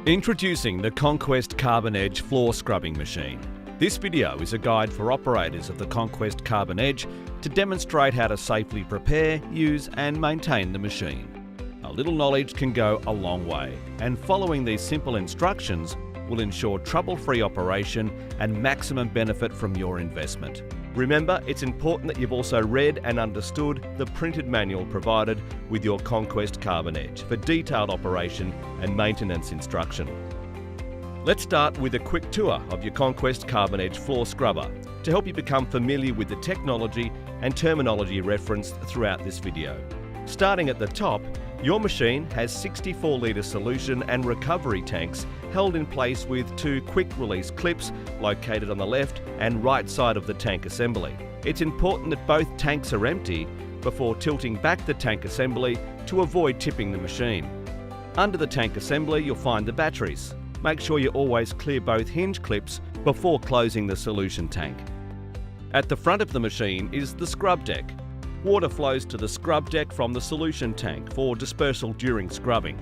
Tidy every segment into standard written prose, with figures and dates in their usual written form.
Introducing the Conquest Carbon Edge floor scrubbing machine. This video is a guide for operators of the Conquest Carbon Edge to demonstrate how to safely prepare, use and maintain the machine. A little knowledge can go a long way, and following these simple instructions will ensure trouble-free operation and maximum benefit from your investment. Remember, it's important that you've also read and understood the printed manual provided with your Conquest Carbon Edge for detailed operation and maintenance instruction. Let's start with a quick tour of your Conquest Carbon Edge floor scrubber to help you become familiar with the technology and terminology referenced throughout this video. Starting at the top, your machine has 64-litre solution and recovery tanks held in place with two quick-release clips located on the left and right side of the tank assembly. It's important that both tanks are empty before tilting back the tank assembly to avoid tipping the machine. Under the tank assembly, you'll find the batteries. Make sure you always clear both hinge clips before closing the solution tank. At the front of the machine is the scrub deck. Water flows to the scrub deck from the solution tank for dispersal during scrubbing.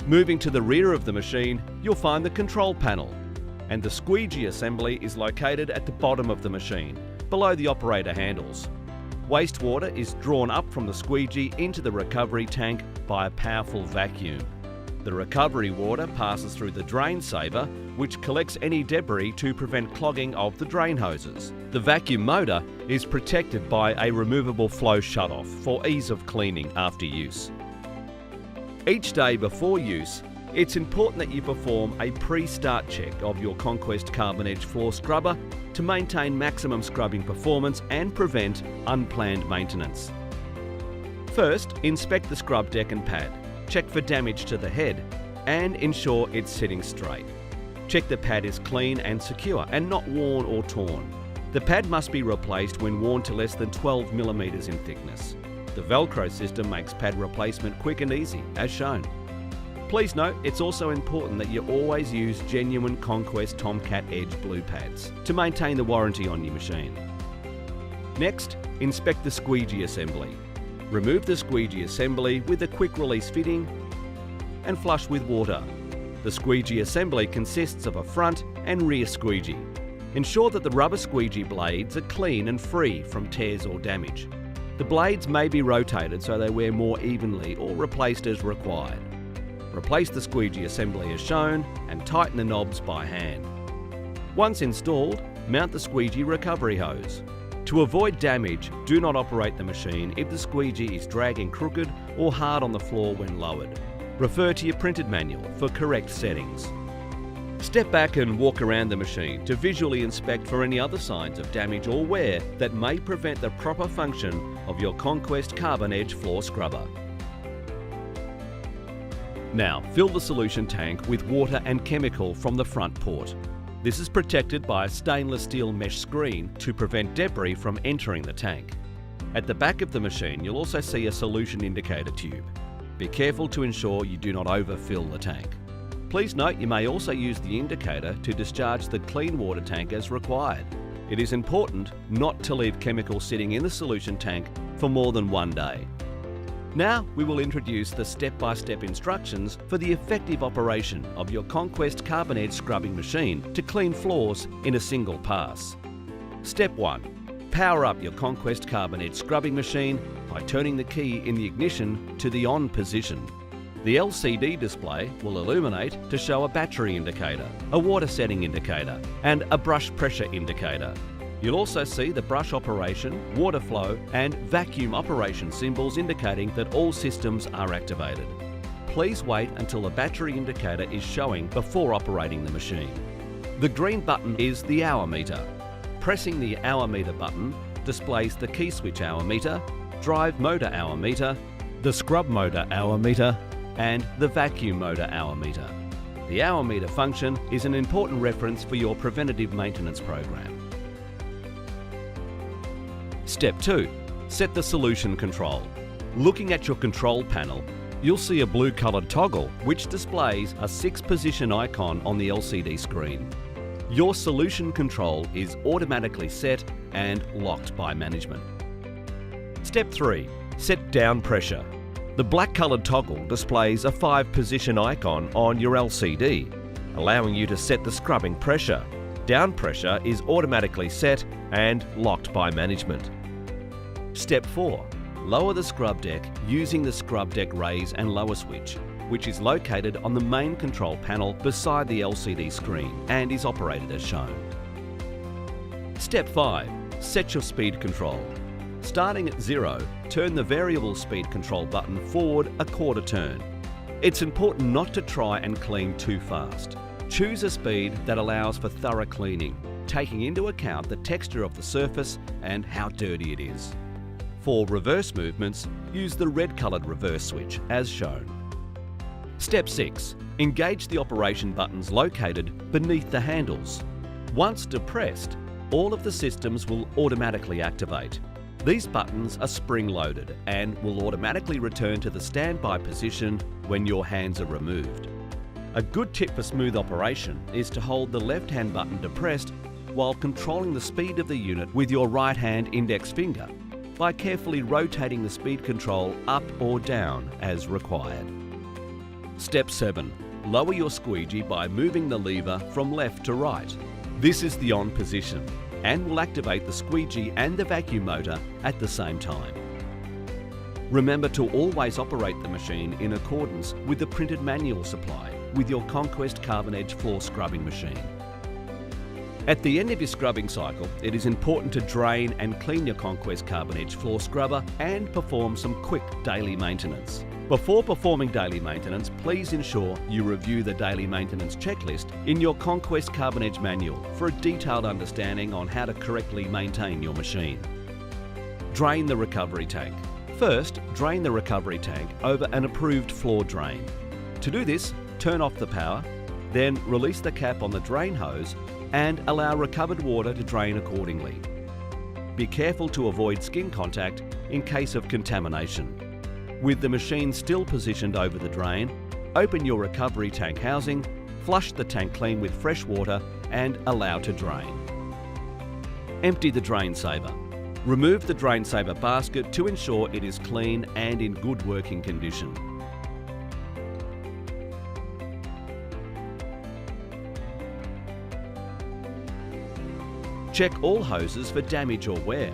Moving to the rear of the machine, you'll find the control panel, and the squeegee assembly is located at the bottom of the machine, below the operator handles. Wastewater is drawn up from the squeegee into the recovery tank by a powerful vacuum. The recovery water passes through the drain saver, which collects any debris to prevent clogging of the drain hoses. The vacuum motor is protected by a removable flow shutoff for ease of cleaning after use. Each day before use, it's important that you perform a pre-start check of your Conquest Carbon Edge floor scrubber to maintain maximum scrubbing performance and prevent unplanned maintenance. First, inspect the scrub deck and pad. Check for damage to the head and ensure it's sitting straight. Check the pad is clean and secure and not worn or torn. The pad must be replaced when worn to less than 12 mm in thickness. The Velcro system makes pad replacement quick and easy, as shown. Please note, it's also important that you always use genuine Conquest Tomcat Edge blue pads to maintain the warranty on your machine. Next, inspect the squeegee assembly. Remove the squeegee assembly with a quick release fitting and flush with water. The squeegee assembly consists of a front and rear squeegee. Ensure that the rubber squeegee blades are clean and free from tears or damage. The blades may be rotated so they wear more evenly or replaced as required. Replace the squeegee assembly as shown and tighten the knobs by hand. Once installed, mount the squeegee recovery hose. To avoid damage, do not operate the machine if the squeegee is dragging crooked or hard on the floor when lowered. Refer to your printed manual for correct settings. Step back and walk around the machine to visually inspect for any other signs of damage or wear that may prevent the proper function of your Conquest Carbon Edge floor scrubber. Now, fill the solution tank with water and chemical from the front port. This is protected by a stainless steel mesh screen to prevent debris from entering the tank. At the back of the machine, you'll also see a solution indicator tube. Be careful to ensure you do not overfill the tank. Please note you may also use the indicator to discharge the clean water tank as required. It is important not to leave chemicals sitting in the solution tank for more than one day. Now we will introduce the step-by-step instructions for the effective operation of your Conquest Carbon Edge scrubbing machine to clean floors in a single pass. Step 1. Power up your Conquest Carbon Edge scrubbing machine by turning the key in the ignition to the on position. The LCD display will illuminate to show a battery indicator, a water setting indicator and a brush pressure indicator. You'll also see the brush operation, water flow and vacuum operation symbols indicating that all systems are activated. Please wait until the battery indicator is showing before operating the machine. The green button is the hour meter. Pressing the hour meter button displays the key switch hour meter, drive motor hour meter, the scrub motor hour meter and the vacuum motor hour meter. The hour meter function is an important reference for your preventative maintenance program. Step 2. Set the solution control. Looking at your control panel, you'll see a blue coloured toggle which displays a 6-position icon on the LCD screen. Your solution control is automatically set and locked by management. Step 3. Set down pressure. The black coloured toggle displays a 5-position icon on your LCD, allowing you to set the scrubbing pressure. Down pressure is automatically set and locked by management. Step 4. Lower the scrub deck using the scrub deck raise and lower switch, which is located on the main control panel beside the LCD screen and is operated as shown. Step 5. Set your speed control. Starting at 0, turn the variable speed control button forward a quarter turn. It's important not to try and clean too fast. Choose a speed that allows for thorough cleaning, taking into account the texture of the surface and how dirty it is. For reverse movements, use the red-coloured reverse switch as shown. Step 6. Engage the operation buttons located beneath the handles. Once depressed, all of the systems will automatically activate. These buttons are spring-loaded and will automatically return to the standby position when your hands are removed. A good tip for smooth operation is to hold the left-hand button depressed while controlling the speed of the unit with your right-hand index finger by carefully rotating the speed control up or down as required. Step 7. Lower your squeegee by moving the lever from left to right. This is the on position and will activate the squeegee and the vacuum motor at the same time. Remember to always operate the machine in accordance with the printed manual supplied with your Conquest Carbon Edge floor scrubbing machine. At the end of your scrubbing cycle, it is important to drain and clean your Conquest Carbon Edge floor scrubber and perform some quick daily maintenance. Before performing daily maintenance, please ensure you review the daily maintenance checklist in your Conquest Carbon Edge manual for a detailed understanding on how to correctly maintain your machine. Drain the recovery tank. First, drain the recovery tank over an approved floor drain. To do this, turn off the power, then release the cap on the drain hose and allow recovered water to drain accordingly. Be careful to avoid skin contact in case of contamination. With the machine still positioned over the drain, open your recovery tank housing, flush the tank clean with fresh water and allow to drain. Empty the drain saver. Remove the drain saver basket to ensure it is clean and in good working condition. Check all hoses for damage or wear.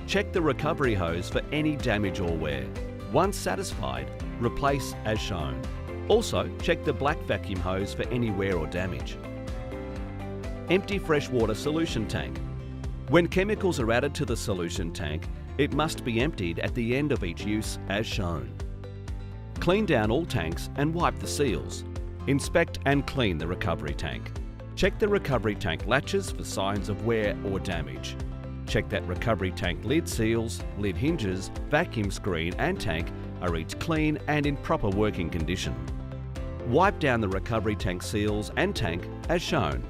Check the recovery hose for any damage or wear. Once satisfied, replace as shown. Also, check the black vacuum hose for any wear or damage. Empty freshwater solution tank. When chemicals are added to the solution tank, it must be emptied at the end of each use as shown. Clean down all tanks and wipe the seals. Inspect and clean the recovery tank. Check the recovery tank latches for signs of wear or damage. Check that recovery tank lid seals, lid hinges, vacuum screen and tank are each clean and in proper working condition. Wipe down the recovery tank seals and tank as shown.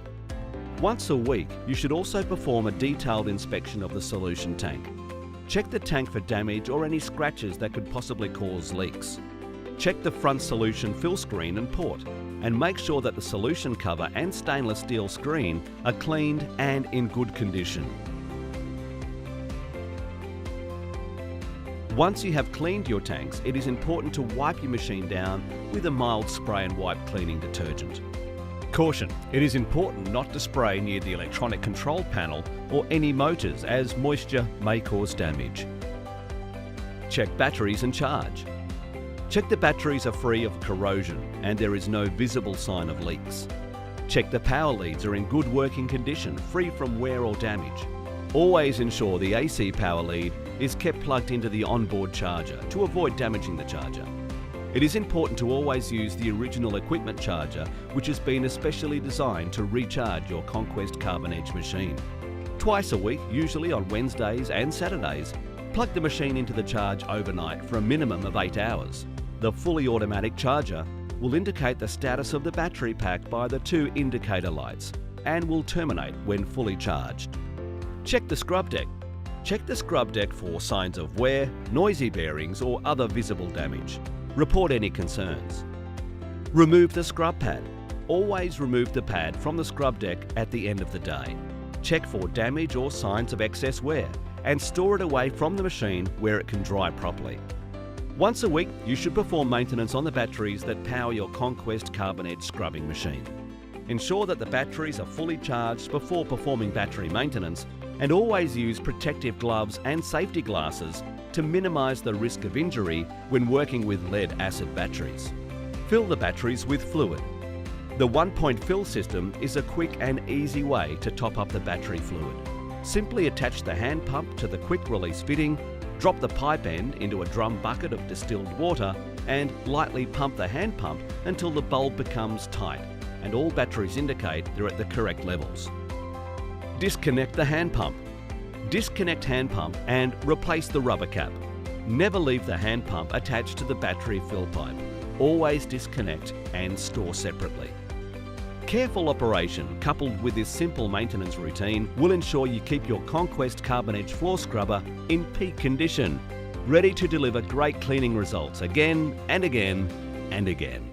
Once a week, you should also perform a detailed inspection of the solution tank. Check the tank for damage or any scratches that could possibly cause leaks. Check the front solution fill screen and port and make sure that the solution cover and stainless steel screen are cleaned and in good condition. Once you have cleaned your tanks, it is important to wipe your machine down with a mild spray and wipe cleaning detergent. Caution: it is important not to spray near the electronic control panel or any motors as moisture may cause damage. Check batteries and charge. Check the batteries are free of corrosion and there is no visible sign of leaks. Check the power leads are in good working condition, free from wear or damage. Always ensure the AC power lead is kept plugged into the onboard charger to avoid damaging the charger. It is important to always use the original equipment charger, which has been especially designed to recharge your Conquest Carbon Edge machine. Twice a week, usually on Wednesdays and Saturdays, plug the machine into the charge overnight for a minimum of 8 hours. The fully automatic charger will indicate the status of the battery pack by the 2 indicator lights and will terminate when fully charged. Check the scrub deck. Check the scrub deck for signs of wear, noisy bearings or other visible damage. Report any concerns. Remove the scrub pad. Always remove the pad from the scrub deck at the end of the day. Check for damage or signs of excess wear and store it away from the machine where it can dry properly. Once a week, you should perform maintenance on the batteries that power your Conquest Carbon Edge scrubbing machine. Ensure that the batteries are fully charged before performing battery maintenance, and always use protective gloves and safety glasses to minimise the risk of injury when working with lead-acid batteries. Fill the batteries with fluid. The one-point fill system is a quick and easy way to top up the battery fluid. Simply attach the hand pump to the quick release fitting, drop the pipe end into a drum bucket of distilled water and lightly pump the hand pump until the bulb becomes tight and all batteries indicate they're at the correct levels. Disconnect the hand pump. Disconnect hand pump and replace the rubber cap. Never leave the hand pump attached to the battery fill pipe. Always disconnect and store separately. Careful operation coupled with this simple maintenance routine will ensure you keep your Conquest Carbon Edge floor scrubber in peak condition, ready to deliver great cleaning results again and again and again.